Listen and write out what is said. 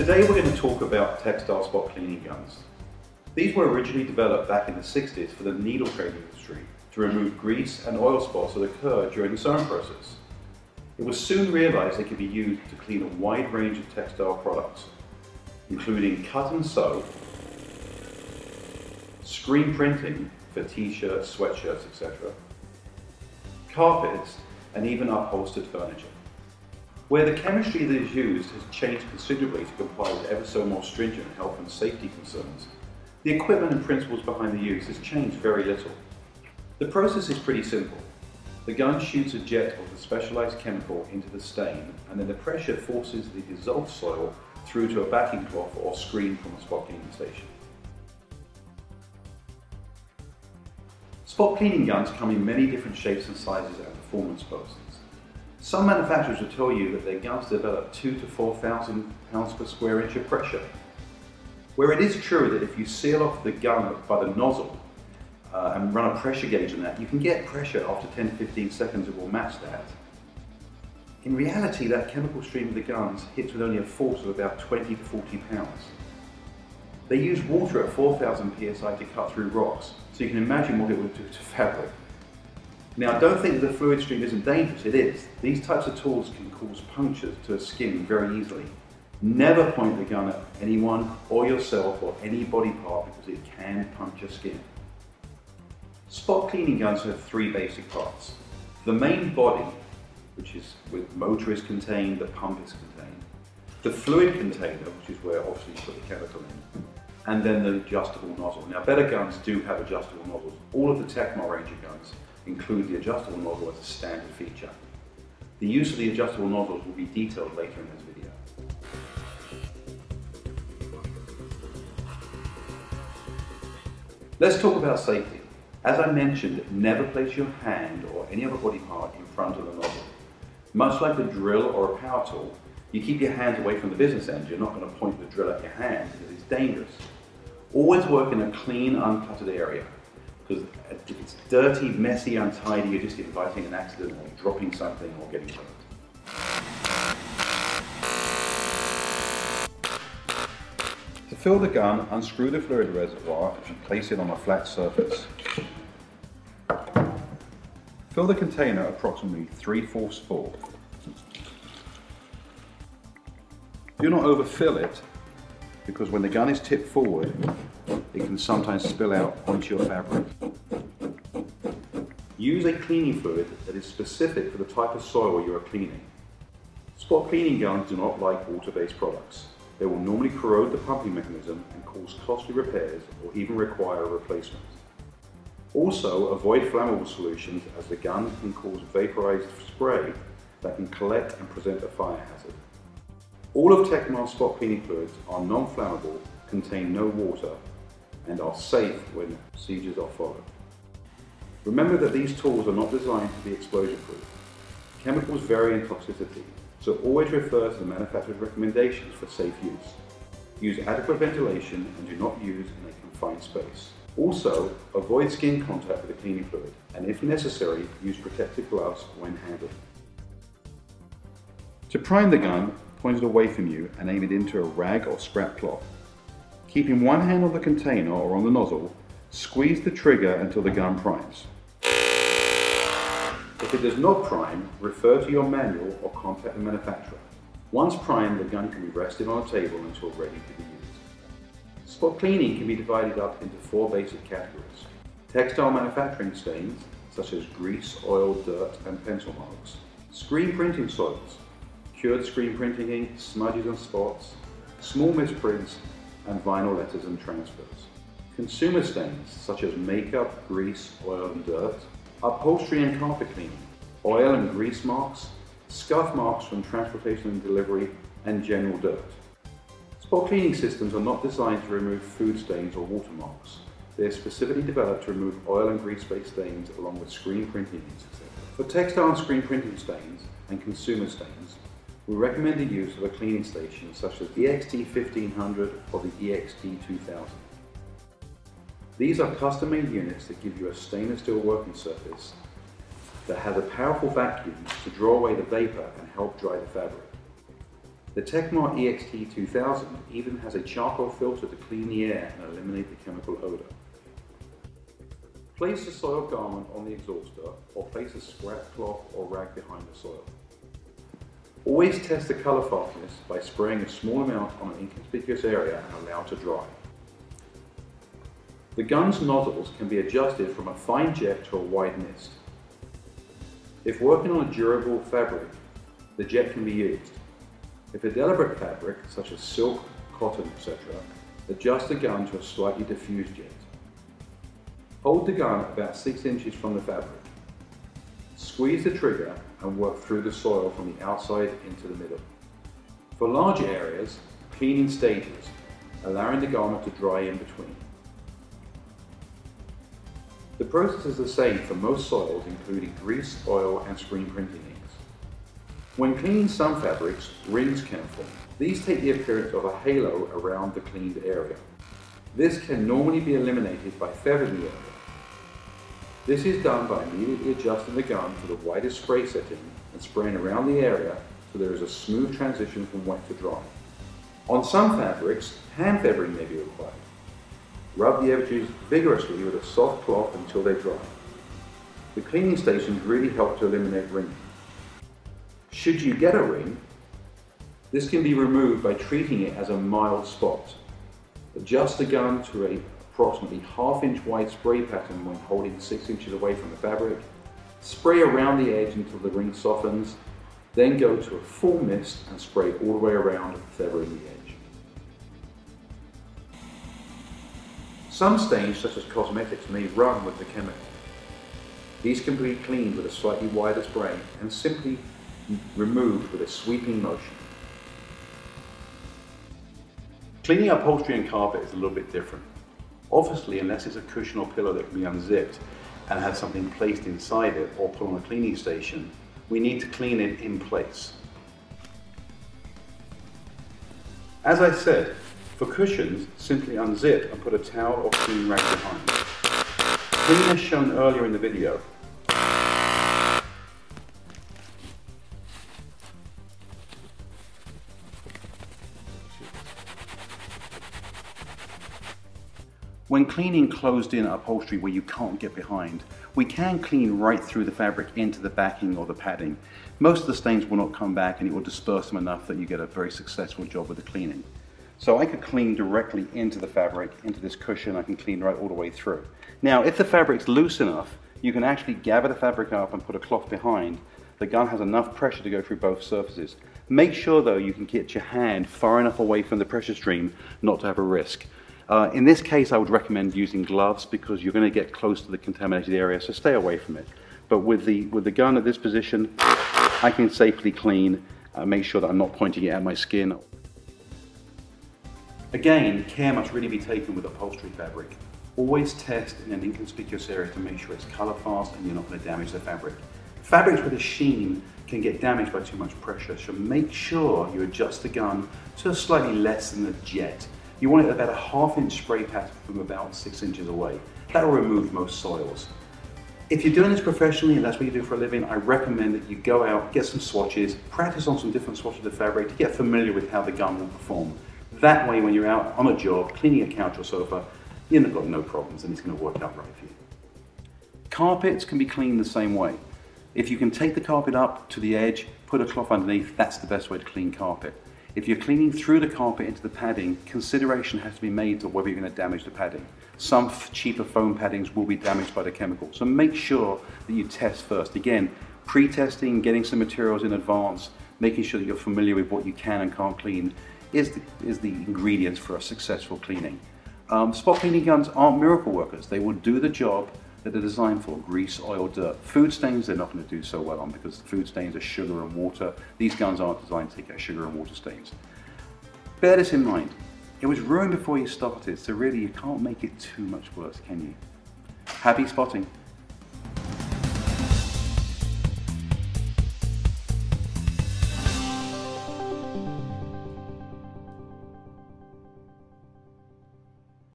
Today we're going to talk about textile spot cleaning guns. These were originally developed back in the 60s for the needle trading industry to remove grease and oil spots that occur during the sewing process. It was soon realized they could be used to clean a wide range of textile products, including cut and sew, screen printing for t-shirts, sweatshirts, etc., carpets, and even upholstered furniture. Where the chemistry that is used has changed considerably to comply with ever so more stringent health and safety concerns, the equipment and principles behind the use has changed very little. The process is pretty simple. The gun shoots a jet of the specialized chemical into the stain, and then the pressure forces the dissolved soil through to a backing cloth or screen from a spot cleaning station. Spot cleaning guns come in many different shapes and sizes and performance postings. Some manufacturers will tell you that their guns develop 2,000 to 4,000 pounds per square inch of pressure. Where it is true that if you seal off the gun by the nozzle and run a pressure gauge on that, you can get pressure after 10 to 15 seconds that will match that. In reality, that chemical stream of the guns hits with only a force of about 20 to 40 pounds. They use water at 4,000 psi to cut through rocks, so you can imagine what it would do to fabric. Now, don't think that the fluid stream isn't dangerous, it is. These types of tools can cause punctures to the skin very easily. Never point the gun at anyone or yourself or any body part because it can puncture skin. Spot cleaning guns have three basic parts. The main body, which is with motor is contained, the pump is contained. The fluid container, which is where obviously you put the chemical in. And then the adjustable nozzle. Now, better guns do have adjustable nozzles. All of the Tekmar range of guns include the adjustable nozzle as a standard feature. The use of the adjustable nozzles will be detailed later in this video. Let's talk about safety. As I mentioned, never place your hand or any other body part in front of the nozzle. Much like a drill or a power tool, you keep your hands away from the business end. You're not going to point the drill at your hand because it's dangerous. Always work in a clean, uncluttered area, because if it's dirty, messy, untidy, you're just inviting an accident or dropping something or getting hurt. To fill the gun, unscrew the fluid reservoir and place it on a flat surface. Fill the container approximately 3/4 full. Do not overfill it, because when the gun is tipped forward, it can sometimes spill out onto your fabric. Use a cleaning fluid that is specific for the type of soil you are cleaning. Spot cleaning guns do not like water-based products. They will normally corrode the pumping mechanism and cause costly repairs or even require a replacement. Also, avoid flammable solutions, as the gun can cause vaporized spray that can collect and present a fire hazard. All of Tekmar's spot cleaning fluids are non-flammable, contain no water, and are safe when procedures are followed. Remember that these tools are not designed to be explosion-proof. Chemicals vary in toxicity, so always refer to the manufacturer's recommendations for safe use. Use adequate ventilation and do not use in a confined space. Also, avoid skin contact with the cleaning fluid, and if necessary, use protective gloves when handling. To prime the gun, point it away from you and aim it into a rag or scrap cloth. Keeping one hand on the container or on the nozzle, squeeze the trigger until the gun primes. If it does not prime, refer to your manual or contact the manufacturer. Once primed, the gun can be rested on a table until ready to be used. Spot cleaning can be divided up into 4 basic categories. Textile manufacturing stains, such as grease, oil, dirt, and pencil marks. Screen printing soils, cured screen printing ink, smudges and spots, small misprints, and vinyl letters and transfers. Consumer stains, such as makeup, grease, oil and dirt. Upholstery and carpet cleaning, oil and grease marks, scuff marks from transportation and delivery, and general dirt. Spot cleaning systems are not designed to remove food stains or watermarks. They are specifically developed to remove oil and grease-based stains along with screen printing inks, etc. For textile and screen printing stains and consumer stains, we recommend the use of a cleaning station such as the EXT1500 or the EXT2000. These are custom-made units that give you a stainless steel working surface that has a powerful vacuum to draw away the vapor and help dry the fabric. The Tekmar EXT2000 even has a charcoal filter to clean the air and eliminate the chemical odor. Place the soiled garment on the exhauster or place a scrap cloth or rag behind the soil. Always test the color fastness by spraying a small amount on an inconspicuous area and allow to dry. The gun's nozzles can be adjusted from a fine jet to a wide mist. If working on a durable fabric, the jet can be used. If a delicate fabric, such as silk, cotton, etc., adjust the gun to a slightly diffused jet. Hold the gun about 6 inches from the fabric. Squeeze the trigger and work through the soil from the outside into the middle. For larger areas, clean in stages, allowing the garment to dry in between. The process is the same for most soils, including grease, oil, and screen printing inks. When cleaning some fabrics, rings can form. These take the appearance of a halo around the cleaned area. This can normally be eliminated by feathering the area. This is done by immediately adjusting the gun to the widest spray setting and spraying around the area so there is a smooth transition from wet to dry. On some fabrics, hand feathering may be required. Rub the edges vigorously with a soft cloth until they dry. The cleaning stations really help to eliminate ringing. Should you get a ring, this can be removed by treating it as a mild spot. Adjust the gun to a approximately ½ inch wide spray pattern when holding 6 inches away from the fabric. Spray around the edge until the ring softens, then go to a full mist and spray all the way around, feathering the edge. Some stains, such as cosmetics, may run with the chemical. These can be cleaned with a slightly wider spray and simply removed with a sweeping motion. Cleaning upholstery and carpet is a little bit different. Obviously, unless it's a cushion or pillow that can be unzipped and have something placed inside it or put on a cleaning station, we need to clean it in place. As I said, for cushions, simply unzip and put a towel or clean rag behind. Clean as shown earlier in the video. When cleaning closed-in upholstery where you can't get behind, we can clean right through the fabric into the backing or the padding. Most of the stains will not come back and it will disperse them enough that you get a very successful job with the cleaning. So I could clean directly into the fabric, into this cushion. I can clean right all the way through. Now, if the fabric's loose enough, you can actually gather the fabric up and put a cloth behind. The gun has enough pressure to go through both surfaces. Make sure though you can get your hand far enough away from the pressure stream not to have a risk. In this case, I would recommend using gloves because you're going to get close to the contaminated area, so stay away from it. But with the gun at this position, I can safely clean, make sure that I'm not pointing it at my skin. Again, care must really be taken with upholstery fabric. Always test in an inconspicuous area to make sure it's color fast and you're not going to damage the fabric. Fabrics with a sheen can get damaged by too much pressure, so make sure you adjust the gun to slightly less than a jet. You want it about a ½ inch spray pattern from about 6 inches away. That will remove most soils. If you're doing this professionally and that's what you do for a living, I recommend that you go out, get some swatches, practice on some different swatches of fabric to get familiar with how the gun will perform. That way, when you're out on a job, cleaning a couch or sofa, you've got no problems and it's going to work out right for you. Carpets can be cleaned the same way. If you can take the carpet up to the edge, put a cloth underneath, that's the best way to clean carpet. If you're cleaning through the carpet into the padding, consideration has to be made to whether you're going to damage the padding. Some cheaper foam paddings will be damaged by the chemical, so make sure that you test first. Again, pre-testing, getting some materials in advance, making sure that you're familiar with what you can and can't clean is the ingredients for a successful cleaning. Spot cleaning guns aren't miracle workers. They will do the job that they're designed for: grease, oil, dirt. Food stains they're not going to do so well on because food stains are sugar and water. These guns aren't designed to take out sugar and water stains. Bear this in mind. It was ruined before you started, so really you can't make it too much worse, can you? Happy spotting!